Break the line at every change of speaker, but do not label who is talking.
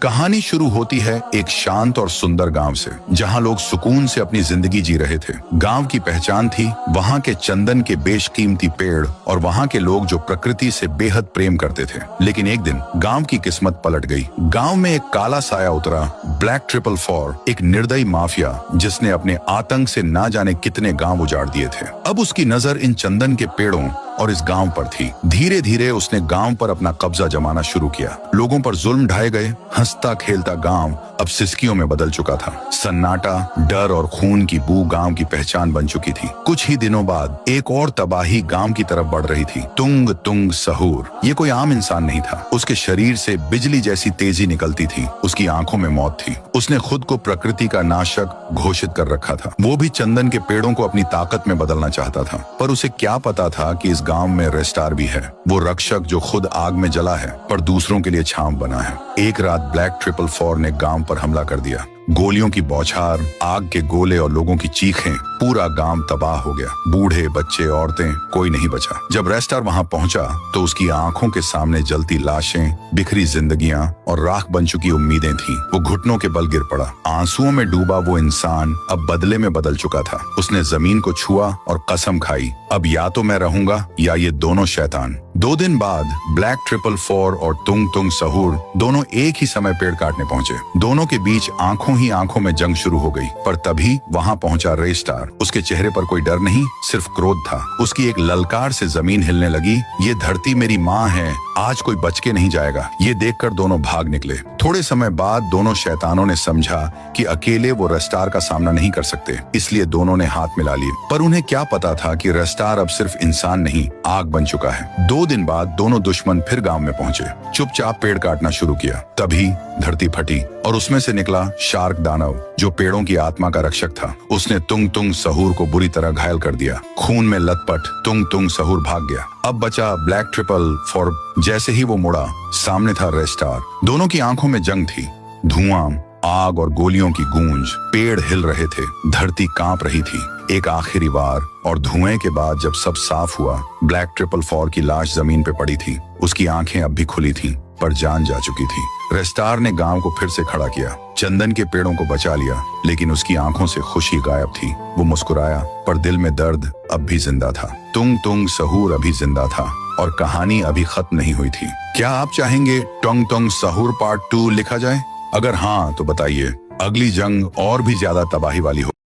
कहानी शुरू होती है एक शांत और सुंदर गांव से, जहां लोग सुकून से अपनी जिंदगी जी रहे थे। गांव की पहचान थी वहां के चंदन के बेशकीमती पेड़ और वहां के लोग जो प्रकृति से बेहद प्रेम करते थे। लेकिन एक दिन गांव की किस्मत पलट गई। गांव में एक काला साया उतरा, ब्लैक 444, एक निर्दयी माफिया जिसने अपने आतंक से ना जाने कितने गांव उजाड़ दिए थे। अब उसकी नजर इन चंदन के पेड़ों और इस गांव पर थी। धीरे धीरे उसने गांव पर अपना कब्जा जमाना शुरू किया। लोगों पर जुल्म ढाए गए। हंसता खेलता गांव अब सिसकियों में बदल चुका था। सन्नाटा, डर और खून की बू गांव की पहचान बन चुकी थी। कुछ ही दिनों बाद एक और तबाही गांव की तरफ बढ़ रही थी। तुंग तुंग सहूर। ये कोई आम इंसान नहीं था। उसके शरीर से बिजली जैसी तेजी निकलती थी। उसकी आंखों में मौत थी। उसने खुद को प्रकृति का नाशक घोषित कर रखा था। वो भी चंदन के पेड़ों को अपनी ताकत में बदलना चाहता था। पर उसे क्या पता था कि इस गांव में रेस्टार भी है, वो रक्षक जो खुद आग में जला है पर दूसरों के लिए छांव बना है। एक रात ब्लैक 444 ने गांव पर हमला कर दिया। गोलियों की बौछार, आग के गोले और लोगों की चीखें, पूरा गांव तबाह हो गया। बूढ़े, बच्चे, औरतें, कोई नहीं बचा। जब रेस्टार वहां पहुंचा तो उसकी आंखों के सामने जलती लाशें, बिखरी जिंदगियां और राख बन चुकी उम्मीदें थीं। वो घुटनों के बल गिर पड़ा। आंसुओं में डूबा वो इंसान अब बदले में बदल चुका था। उसने जमीन को छुआ और कसम खाई, अब या तो मैं रहूंगा या ये दोनों शैतान। 2 दिन बाद ब्लैक 444 और तुंग तुंग सहूर दोनों एक ही समय पेड़ काटने पहुंचे। दोनों के बीच आंखों ही आंखों में जंग शुरू हो गई। पर तभी वहां पहुंचा रेस्टार। उसके चेहरे पर कोई डर नहीं, सिर्फ क्रोध था। उसकी एक ललकार से जमीन हिलने लगी। ये धरती मेरी माँ है, आज कोई बच के नहीं जाएगा। ये देखकर दोनों भाग निकले। थोड़े समय बाद दोनों शैतानों ने समझा कि अकेले वो रेस्टार का सामना नहीं कर सकते, इसलिए दोनों ने हाथ मिला लिए। पर उन्हें क्या पता था कि रेस्टार अब सिर्फ इंसान नहीं, आग बन चुका है। 2 दिन बाद दोनों दुश्मन फिर गांव में पहुंचे। चुपचाप पेड़ काटना शुरू किया। तभी धरती फटी और उसमें से निकला शार्क दानव, जो पेड़ों की आत्मा का रक्षक था। उसने तुंग तुंग सहूर को बुरी तरह घायल कर दिया। खून में लथपथ तुंग तुंग सहूर भाग गया। अब बचा ब्लैक 444। जैसे ही वो मुड़ा, सामने था रेस्टार। दोनों की आंखों में जंग थी। धुआं, आग और गोलियों की गूंज। पेड़ हिल रहे थे, धरती कांप रही थी। एक आखिरी बार और धुएं के बाद जब सब साफ हुआ, ब्लैक 444 की लाश जमीन पे पड़ी थी। उसकी आंखें अब भी खुली थीं, पर जान जा चुकी थी। रेस्टार ने गांव को फिर से खड़ा किया। चंदन के पेड़ों को बचा लिया, लेकिन उसकी आंखों से खुशी गायब थी। वो मुस्कुराया, पर दिल में दर्द अब भी जिंदा था। तुंग तुंग सहूर अभी जिंदा था और कहानी अभी खत्म नहीं हुई थी। क्या आप चाहेंगे टोंग टोंग सहूर पार्ट 2 लिखा जाए? अगर हाँ तो बताइए। अगली जंग और भी ज्यादा तबाही वाली हो।